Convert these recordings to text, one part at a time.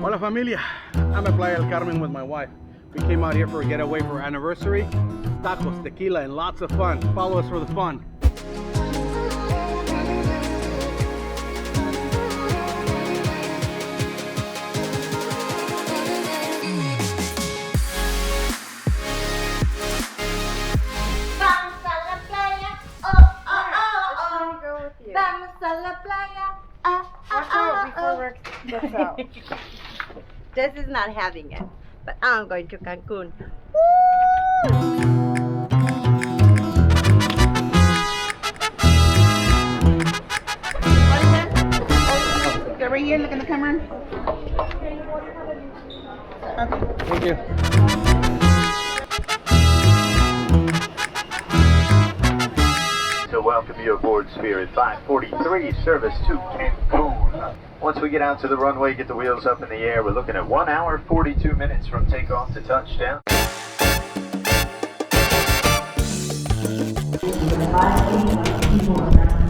Hola familia, I'm at Playa del Carmen with my wife. We came out here for a getaway for our anniversary. Tacos, tequila, and lots of fun. Follow us for the fun. Vamos a la playa. Watch out before Rex gets out. This is not having it, but I'm going to Cancun. Get right here, look in the camera. Okay. Thank you. So welcome you aboard Spirit 543 service to Cancun. Once we get out to the runway, get the wheels up in the air, we're looking at 1 hour 42 minutes from takeoff to touchdown.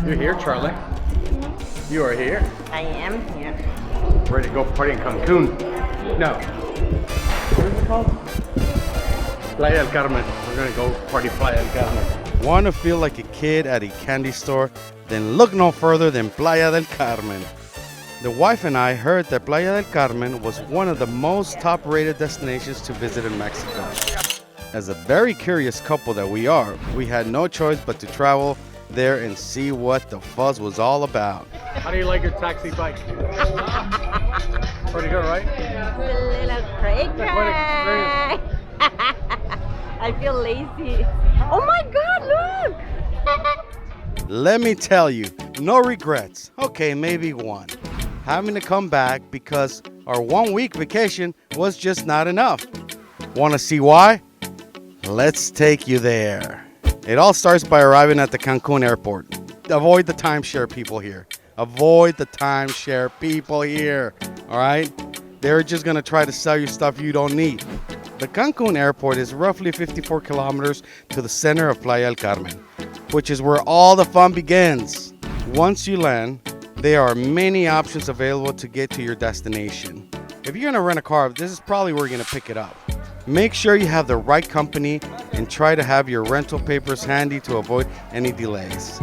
You're here, Charlie. You are here. I am here. Ready to go party in Cancun. No. What is it called? Playa del Carmen. We're gonna go party Playa del Carmen. Want to feel like a kid at a candy store? Then look no further than Playa del Carmen. The wife and I heard that Playa del Carmen was one of the most top-rated destinations to visit in Mexico. As a very curious couple that we are, we had no choice but to travel there and see what the fuzz was all about. How do you like your taxi bike? Pretty good, right? It's a little crazy. I feel lazy. Oh my God, look! Let me tell you, no regrets. Okay, maybe one. Having to come back because our 1 week vacation was just not enough. Want to see why? Let's take you there. It all starts by arriving at the Cancun airport. Avoid the timeshare people here. Avoid the timeshare people here. All right? They're just going to try to sell you stuff you don't need. The Cancun airport is roughly 54 kilometers to the center of Playa del Carmen, which is where all the fun begins. Once you land, there are many options available to get to your destination. If you're going to rent a car, this is probably where you're going to pick it up. Make sure you have the right company and try to have your rental papers handy to avoid any delays.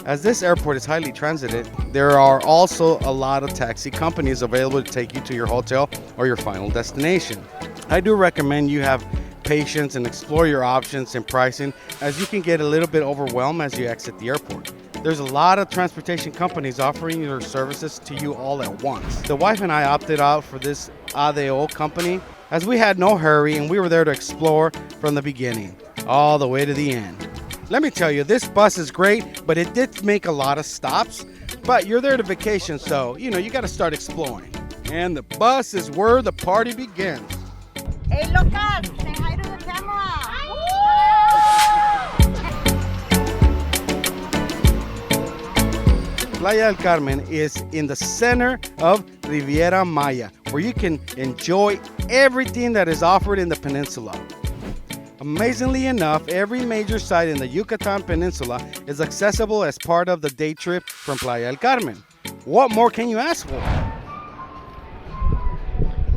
As this airport is highly transited, there are also a lot of taxi companies available to take you to your hotel or your final destination. I do recommend you have patience and explore your options and pricing, as you can get a little bit overwhelmed as you exit the airport. There's a lot of transportation companies offering their services to you all at once. The wife and I opted out for this ADO company as we had no hurry and we were there to explore from the beginning all the way to the end. Let me tell you, this bus is great, but it did make a lot of stops. But you're there to vacation, so, you got to start exploring. And the bus is where the party begins. Hey, Lucas, say hi to the camera. Playa del Carmen is in the center of Riviera Maya, where you can enjoy everything that is offered in the peninsula. Amazingly enough, every major site in the Yucatan Peninsula is accessible as part of the day trip from Playa del Carmen. What more can you ask for?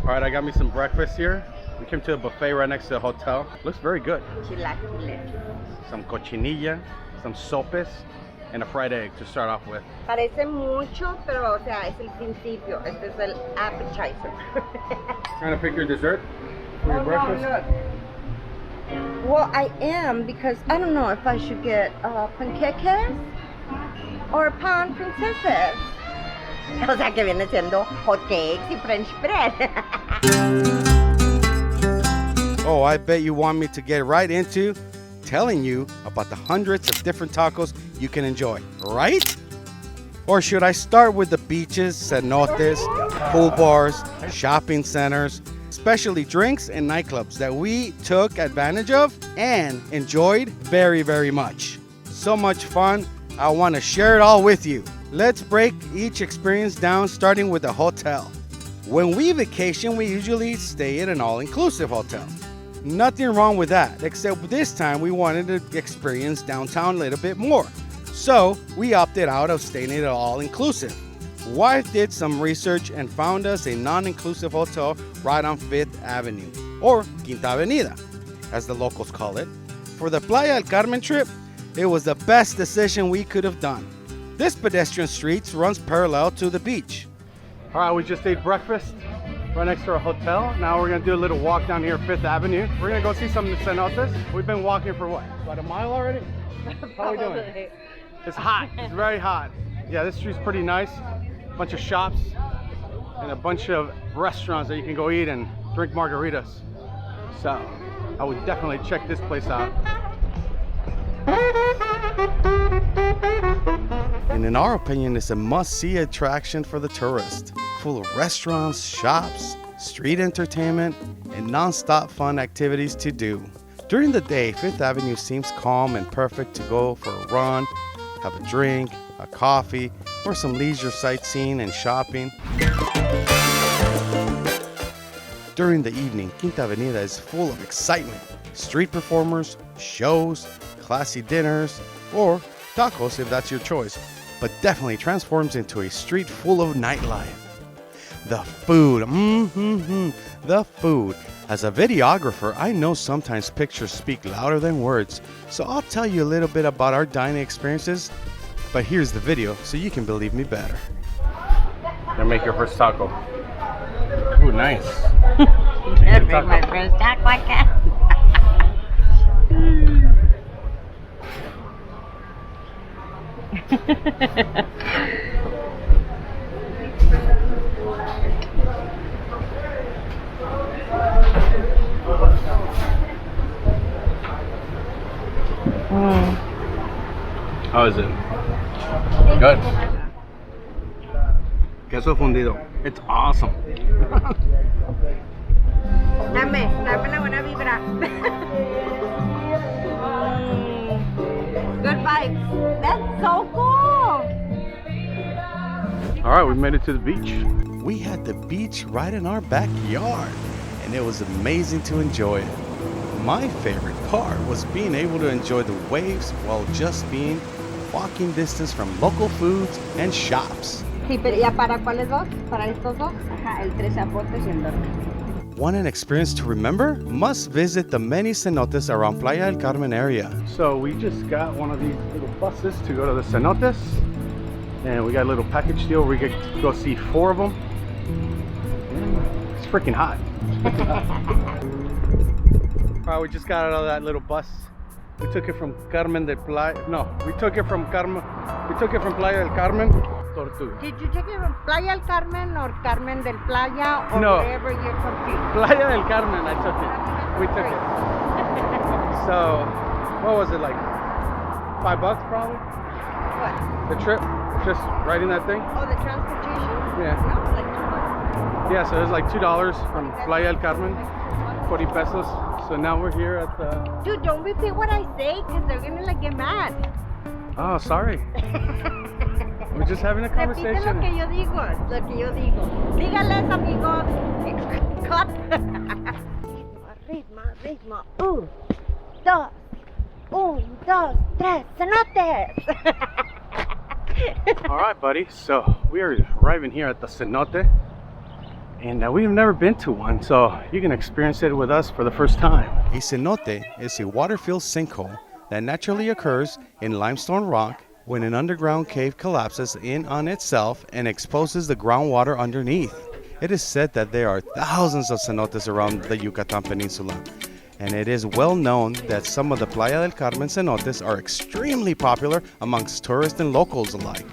All right, I got me some breakfast here. We came to a buffet right next to the hotel. Looks very good. Chilaquiles. Some cochinilla, some sopes, and a fried egg to start off with. Parece mucho, pero o sea, es el principio. Este es el appetizer. Trying to pick your dessert for your breakfast? No, look. Well, I am, because I don't know if I should get panqueques or pan princesses. O sea, que viene siendo hot cakes y French bread. Oh, I bet you want me to get right into telling you about the hundreds of different tacos you can enjoy, right? Or should I start with the beaches, cenotes, pool bars, shopping centers, specialty drinks and nightclubs that we took advantage of and enjoyed very, very much. So much fun, I want to share it all with you. Let's break each experience down, starting with the hotel. When we vacation, we usually stay at an all-inclusive hotel. Nothing wrong with that, except this time we wanted to experience downtown a little bit more. So we opted out of staying at all-inclusive. Wife did some research and found us a non-inclusive hotel right on 5th Avenue, or Quinta Avenida, as the locals call it. For the Playa del Carmen trip, it was the best decision we could have done. This pedestrian street runs parallel to the beach. All right, we just ate breakfast right next to our hotel. Now we're gonna do a little walk down here 5th Avenue. We're gonna go see some of the cenotes. We've been walking for what, about a mile already? How are we doing? It's hot, it's very hot. Yeah, this street's pretty nice. Bunch of shops and a bunch of restaurants that you can go eat and drink margaritas. So I would definitely check this place out. And in our opinion, it's a must-see attraction for the tourist. Full of restaurants, shops, street entertainment, and non-stop fun activities to do. During the day, 5th Avenue seems calm and perfect to go for a run, have a drink, a coffee, or some leisure sightseeing and shopping. During the evening, Quinta Avenida is full of excitement. Street performers, shows, classy dinners, or tacos if that's your choice, but definitely transforms into a street full of nightlife. The food, the food. As a videographer, I know sometimes pictures speak louder than words, so I'll tell you a little bit about our dining experiences, but here's the video so you can believe me better. Gonna make your first taco. Ooh, nice. Gonna make my first taco I can. How is it? Good. Queso fundido. It's awesome. Dame la buena vibra. Good vibes. That's so cool. All right, we made it to the beach. We had the beach right in our backyard, and it was amazing to enjoy it. My favorite part was being able to enjoy the waves while just being walking distance from local foods and shops. Sí, pero ¿ya para cuáles dos? ¿Para estos dos? Ajá, el Tres Zapotes y el Dorme. Want an experience to remember? Must visit the many cenotes around Playa del Carmen area. So we just got one of these little buses to go to the cenotes, and we got a little package deal where we get to go see 4 of them. And it's freaking hot. All right, we just got out of that little bus. We took it from Carmen de Playa. No, we took it from Playa del Carmen. Tortuga. Did you take it from Playa del Carmen or Carmen del Playa or No. wherever you're confused? Playa del Carmen, I took it. We took it. So, what was it, like $5 probably? What? The trip? Just riding that thing? Oh, the transportation? Yeah. No, like $2. Yeah, so it was like $2 from Playa del Carmen, 40 pesos. So now we're here at the... Dude, don't repeat what I say because they're gonna like get mad. Oh, sorry. We're just having a Repite lo conversation. que yo digo, lo que yo digo. Dígales, amigos. Cut. Ritmo, ritmo. 1, 2, 3, cenotes. All right, buddy. So we are arriving here at the cenote, and we've never been to one, so you can experience it with us for the first time. A cenote is a water-filled sinkhole that naturally occurs in limestone rock when an underground cave collapses in on itself and exposes the groundwater underneath. It is said that there are thousands of cenotes around the Yucatan Peninsula, and it is well known that some of the Playa del Carmen cenotes are extremely popular amongst tourists and locals alike.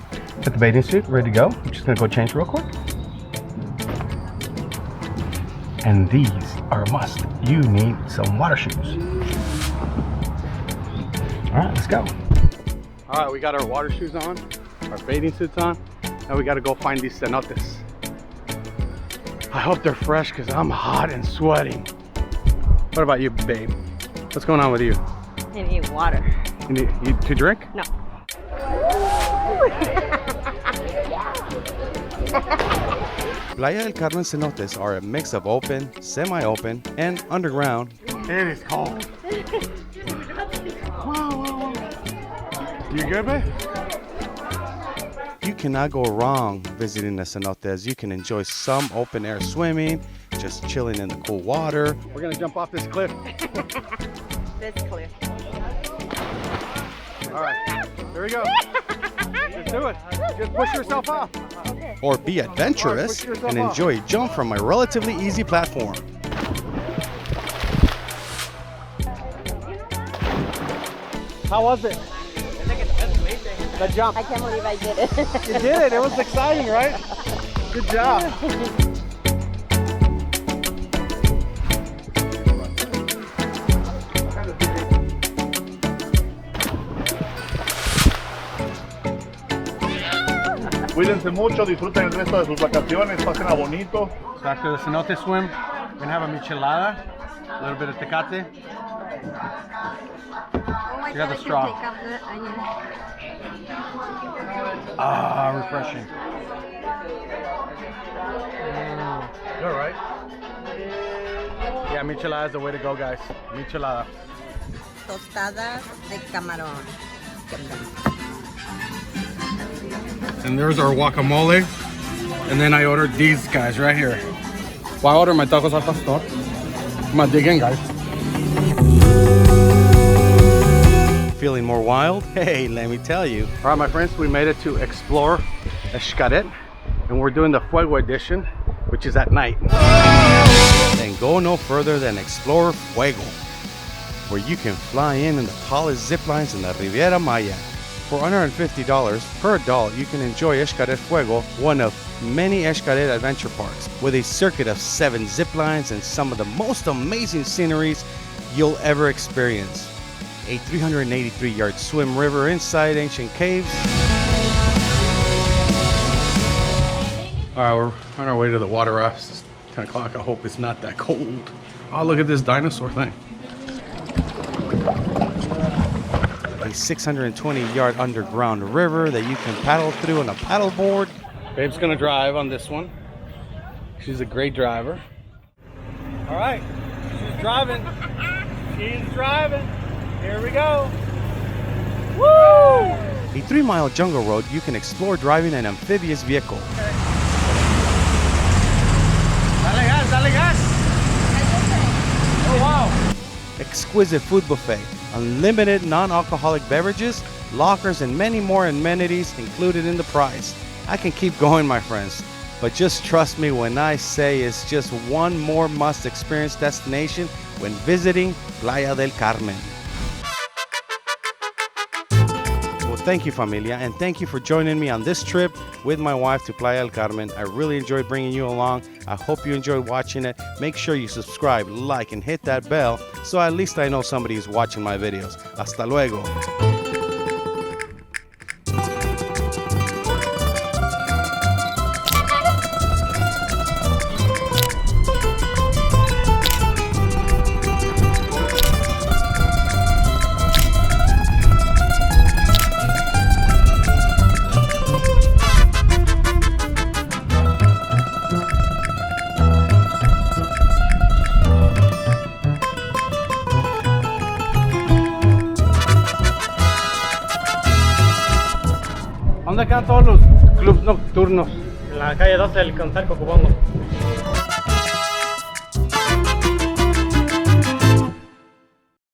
Got the bathing suit ready to go. I'm just gonna go change real quick. And these are a must. You need some water shoes. All right, let's go. All right, we got our water shoes on, our bathing suits on, and we gotta go find these cenotes. I hope they're fresh because I'm hot and sweating. What about you, babe? What's going on with you? I need water. You need to drink? No. Playa del Carmen cenotes are a mix of open, semi-open, and underground. It is cold. You good, babe? You cannot go wrong visiting the cenotes. You can enjoy some open air swimming, just chilling in the cool water. We're gonna jump off this cliff. This cliff. All right, here we go. Let's do it. Just push yourself off. Or be adventurous and enjoy a jump from a relatively easy platform. How was it? The jump. I can't believe I did it. You did it. It was exciting, right? Good job. Cuídense mucho, disfruten el resto de sus vacaciones, pásenla bonito. So after the cenote swim, we're gonna have a michelada, a little bit of tecate. You got the straw. Ah, refreshing. You all right? Yeah, michelada is the way to go, guys. Michelada. Tostadas de camarón. And there's our guacamole. And then I ordered these guys right here. Well, I ordered my tacos al pastor. I'm gonna dig in, guys. Feeling more wild? Hey, let me tell you. All right, my friends, we made it to explore Xcaret. And we're doing the Fuego edition, which is at night. Then go no further than explore Fuego, where you can fly in the tallest zip lines in the Riviera Maya. For $150 per adult, you can enjoy Xcaret Fuego, one of many Xcaret adventure parks, with a circuit of 7 zip lines and some of the most amazing sceneries you'll ever experience. A 383-yard swim river inside ancient caves. All right, we're on our way to the water rafts. It's 10 o'clock. I hope it's not that cold. Oh, look at this dinosaur thing. A 620-yard underground river that you can paddle through on a paddleboard. Babe's gonna drive on this one. She's a great driver. All right, she's driving. She's driving. Here we go. Woo! A 3-mile jungle road you can explore driving an amphibious vehicle. Dale gas, dale gas. Oh wow. Exquisite food buffet, unlimited non-alcoholic beverages, lockers, and many more amenities included in the price. I can keep going, my friends, but just trust me when I say it's just one more must-experience destination when visiting Playa del Carmen. Well, thank you, familia, and thank you for joining me on this trip with my wife to Playa del Carmen. I really enjoyed bringing you along. I hope you enjoyed watching it. Make sure you subscribe, like, and hit that bell so at least I know somebody is watching my videos. Hasta luego. ¿Dónde quedan todos los clubs nocturnos? En la calle 12 del Contarco, Cupongo.